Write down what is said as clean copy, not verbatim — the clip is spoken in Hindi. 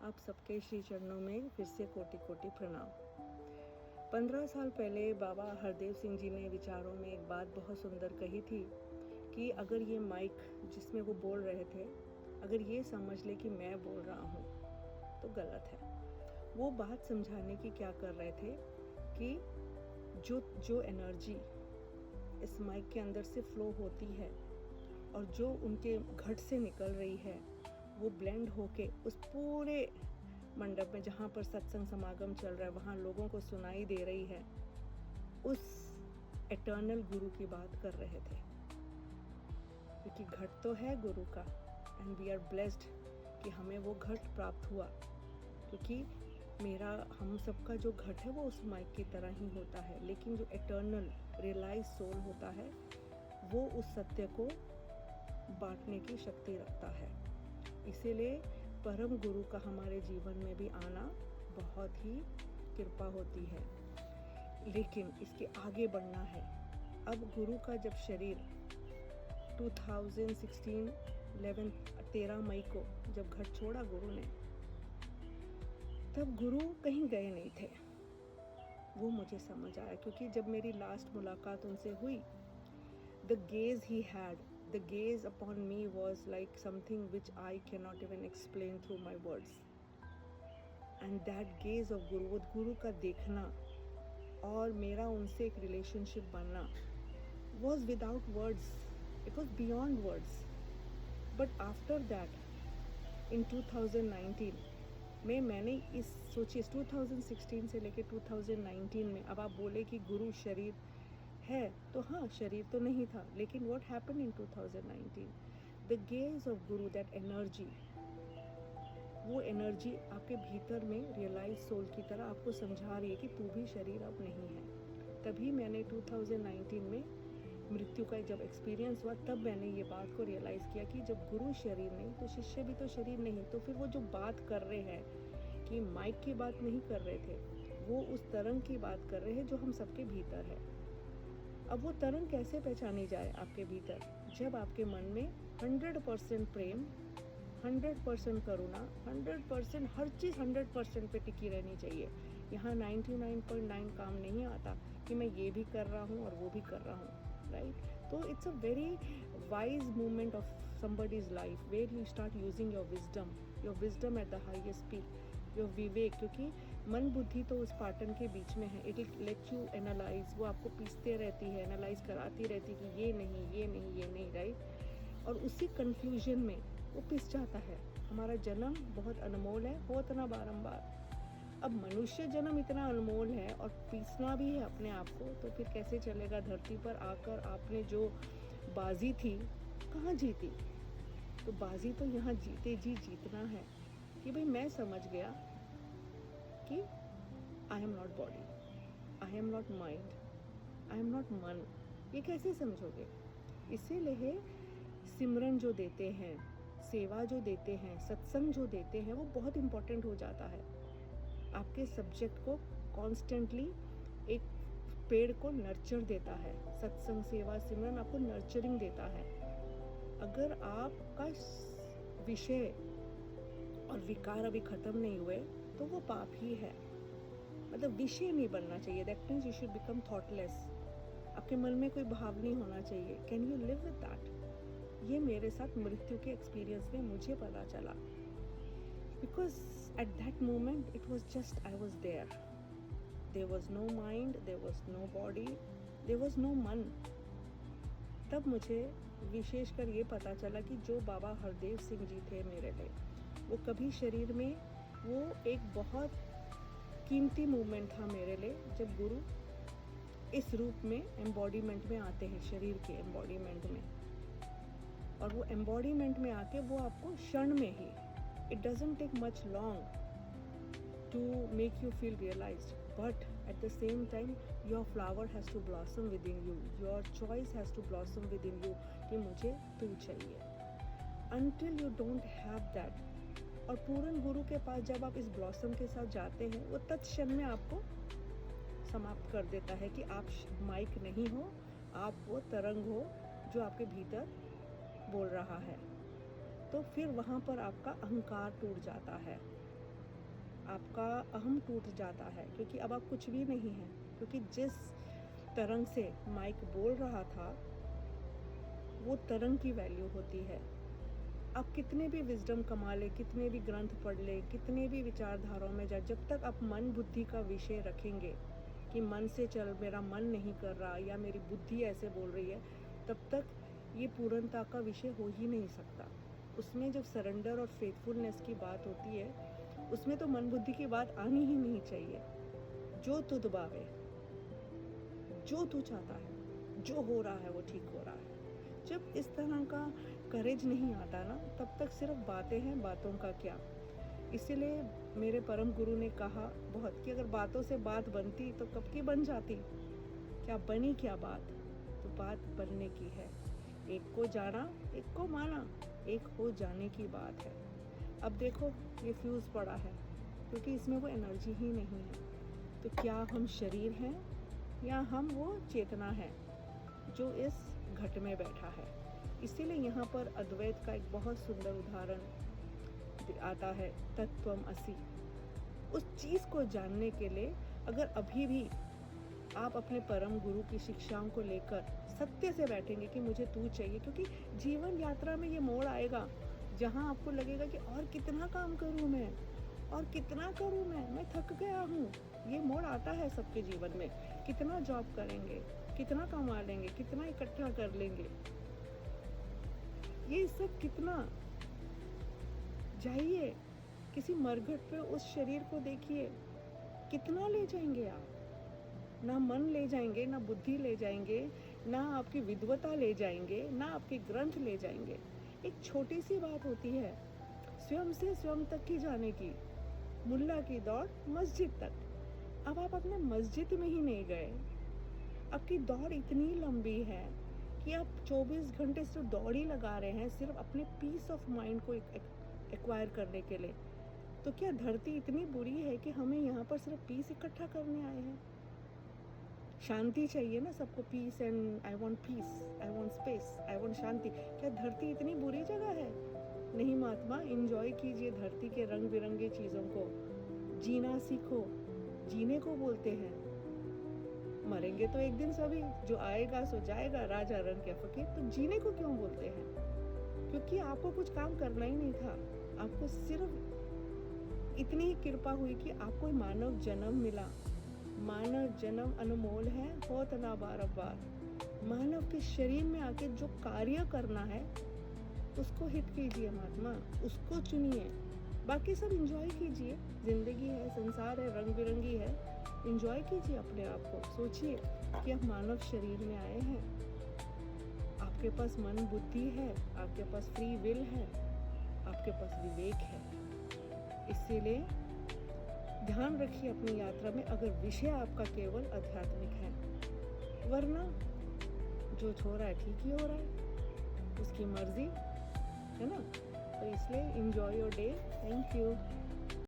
आप सबके श्री चरणों में फिर से कोटि कोटि प्रणाम। 15 साल पहले बाबा हरदेव सिंह जी ने विचारों में एक बात बहुत सुंदर कही थी कि अगर ये माइक जिसमें वो बोल रहे थे, अगर ये समझ ले कि मैं बोल रहा हूँ तो गलत है। वो बात समझाने की क्या कर रहे थे कि जो एनर्जी इस माइक के अंदर से फ्लो होती है और जो उनके घट से निकल रही है, वो ब्लेंड होके उस पूरे मंडप में जहाँ पर सत्संग समागम चल रहा है वहाँ लोगों को सुनाई दे रही है। उस एटर्नल गुरु की बात कर रहे थे, क्योंकि घट तो है गुरु का एंड वी आर ब्लेस्ड कि हमें वो घट प्राप्त हुआ, क्योंकि हम सबका जो घट है वो उस माइक की तरह ही होता है, लेकिन जो एटर्नल रियलाइज सोल होता है वो उस सत्य को बांटने की शक्ति रखता है। इसीलिए परम गुरु का हमारे जीवन में भी आना बहुत ही कृपा होती है, लेकिन इसके आगे बढ़ना है। अब गुरु का जब शरीर 2016 13 मई को जब घर छोड़ा गुरु ने, तब गुरु कहीं गए नहीं थे, वो मुझे समझ आया। क्योंकि जब मेरी लास्ट मुलाकात उनसे हुई, the gauge he had, the gaze upon me was like something which I cannot even explain through my words. And that gaze of Guru, वो गुरु का देखना और मेरा उनसे एक रिलेशनशिप बनना was without words. It was beyond words. But after that, in 2019 मैंने इस 2016 से लेकर 2019 में, अब आप बोले कि गुरु शरीर है तो हाँ, शरीर तो नहीं था, लेकिन what happened in 2019, the gauge of Guru, that energy, वो एनर्जी आपके भीतर में रियलाइज सोल की तरह आपको समझा रही है कि तू भी शरीर अब नहीं है। तभी मैंने 2019 में मृत्यु का जब एक्सपीरियंस हुआ, तब मैंने ये बात को रियलाइज़ किया कि जब गुरु शरीर नहीं तो शिष्य भी तो शरीर नहीं। तो फिर वो जो बात कर रहे हैं कि माइक की बात नहीं कर रहे थे, वो उस तरंग की बात कर रहे हैं जो हम सबके भीतर है। अब वो तरंग कैसे पहचानी जाए आपके भीतर? जब आपके मन में 100% प्रेम, 100% करुणा, 100% हर चीज़ 100% पे टिकी रहनी चाहिए। यहाँ 99.9 काम नहीं आता कि मैं ये भी कर रहा हूँ और वो भी कर रहा हूँ, राइट? तो it's a very wise movement of somebody's life where you start using your wisdom at the highest peak, your विवेक, क्योंकि मन बुद्धि तो उस पाटन के बीच में है। It will let you analyse, वो आपको पीसते रहती है, एनालाइज कराती रहती है कि ये नहीं, राइट? और उसी कन्फ्यूजन में वो पिस जाता है। हमारा जन्म बहुत अनमोल है, होता ना बारंबार। अब मनुष्य जन्म इतना अनमोल है और पीसना भी है अपने आप को, तो फिर कैसे चलेगा? धरती पर आकर आपने जो बाजी थी, कहाँ जीती? तो बाजी तो यहाँ जीते जी जीतना है कि भाई मैं समझ गया कि I am not body, I am not mind, I am not मन। ये कैसे समझोगे? इसीलिए सिमरन जो देते हैं, सेवा जो देते हैं, सत्संग जो देते हैं, वो बहुत इम्पोर्टेंट हो जाता है। आपके सब्जेक्ट को कॉन्स्टेंटली एक पेड़ को नर्चर देता है। सत्संग, सेवा, सिमरन आपको नर्चरिंग देता है। अगर आपका विषय और विकार अभी ख़त्म नहीं हुए तो वो पाप ही है। मतलब विषय नहीं बनना चाहिए। That means you should become thoughtless. आपके मन में कोई भाव नहीं होना चाहिए। Can you live with that? ये मेरे साथ मृत्यु के एक्सपीरियंस में मुझे पता चला, because at that moment it was just I was there was no mind, there was no body, there was no मन। तब मुझे विशेषकर ये पता चला कि जो बाबा हरदेव सिंह जी थे मेरे लिए, वो कभी शरीर में, वो एक बहुत कीमती मूवमेंट था मेरे लिए जब गुरु इस रूप में एम्बॉडीमेंट में आते हैं, शरीर के एम्बॉडीमेंट में। और वो एम्बॉडीमेंट में आके वो आपको क्षण में ही, it doesn't take much long to make you feel realized, but at the same time your flower has to blossom within you, your choice has to blossom within you कि मुझे तू चाहिए। Until you don't have that, और पूर्ण गुरु के पास जब आप इस ब्लॉसम के साथ जाते हैं, वो तत्क्षण में आपको समाप्त कर देता है कि आप माइक नहीं हो, आप वो तरंग हो जो आपके भीतर बोल रहा है। तो फिर वहाँ पर आपका अहंकार टूट जाता है। आपका अहम टूट जाता है, क्योंकि अब आप कुछ भी नहीं हैं। क्योंकि जिस तरंग से माइक बोल रहा था, वो तरंग की वैल्यू होती है। आप कितने भी विजडम कमा ले, कितने भी ग्रंथ पढ़ ले, कितने भी विचारधाराओं में जाए, जब तक आप मन बुद्धि का विषय रखेंगे कि मन से चल, मेरा मन नहीं कर रहा या मेरी बुद्धि ऐसे बोल रही है, तब तक ये पूर्णता का विषय हो ही नहीं सकता। उसमें जब सरेंडर और फेथफुलनेस की बात होती है, उसमें तो मन बुद्धि की बात आनी ही नहीं चाहिए। जो तू दबावे, जो तू चाहता है, जो हो रहा है वो ठीक हो रहा है। जब इस तरह का करेज नहीं आता ना, तब तक सिर्फ बातें हैं, बातों का क्या। इसीलिए मेरे परम गुरु ने कहा बहुत कि अगर बातों से बात बनती तो कब की बन जाती, क्या बनी क्या बात, तो बात बनने की है। एक को जाना, एक को माना, एक हो जाने की बात है। अब देखो ये फ्यूज़ पड़ा है, क्योंकि इसमें वो एनर्जी ही नहीं है। तो क्या हम शरीर हैं या हम वो चेतना है जो इस घट में बैठा है। इसीलिए यहाँ पर अद्वैत का एक बहुत सुंदर उदाहरण आता है, तत्वम असि। उस चीज़ को जानने के लिए अगर अभी भी आप अपने परम गुरु की शिक्षाओं को लेकर सत्य से बैठेंगे कि मुझे तू चाहिए, क्योंकि जीवन यात्रा में ये मोड़ आएगा जहाँ आपको लगेगा कि और कितना काम करूँ मैं, और कितना करूँ मैं थक गया हूँ। ये मोड़ आता है सबके जीवन में। कितना जॉब करेंगे, कितना कमा लेंगे, कितना इकट्ठा कर लेंगे, ये सब कितना। जाइए किसी मरघट पे, उस शरीर को देखिए, कितना ले जाएंगे आप। ना मन ले जाएंगे, ना बुद्धि ले जाएंगे, ना आपकी विद्वता ले जाएंगे, ना आपके ग्रंथ ले जाएंगे। एक छोटी सी बात होती है, स्वयं से स्वयं तक की जाने की। मुल्ला की दौड़ मस्जिद तक। अब आप अपने मस्जिद में ही नहीं गए। आपकी दौड़ इतनी लंबी है कि आप 24 घंटे सिर्फ दौड़ ही लगा रहे हैं, सिर्फ अपने पीस ऑफ माइंड को एक्वायर करने के लिए। तो क्या धरती इतनी बुरी है कि हमें यहाँ पर सिर्फ पीस इकट्ठा करने आए हैं? शांति चाहिए ना सबको, peace and I want peace, I want space, I want shanti. क्या धरती इतनी बुरी जगह है? नहीं महात्मा, एंजॉय कीजिए धरती के रंग बिरंगे चीज़ों को। जीना सीखो, जीने को बोलते हैं। मरेंगे तो एक दिन सभी, जो आएगा सो जाएगा, राजा रंग के फकीर। तो जीने को क्यों बोलते हैं? क्योंकि आपको कुछ काम करना ही नहीं था। आपको सिर्फ इतनी ही कृपा हुई कि आपको मानव जन्म मिला। मानव जन्म अनमोल है, होत ना बार बार। मानव के शरीर में आके जो कार्य करना है उसको हिट कीजिए महात्मा, उसको चुनिए। बाकी सब एंजॉय कीजिए। जिंदगी है, संसार है, रंग बिरंगी है। एंजॉय कीजिए अपने आप को। सोचिए कि आप मानव शरीर में आए हैं, आपके पास मन बुद्धि है, आपके पास फ्री विल है, आपके पास विवेक है। इसीलिए ध्यान रखिए अपनी यात्रा में, अगर विषय आपका केवल आध्यात्मिक है। वरना जो हो रहा है ठीक ही हो रहा है, उसकी मर्जी है ना। तो इसलिए enjoy your day. Thank you.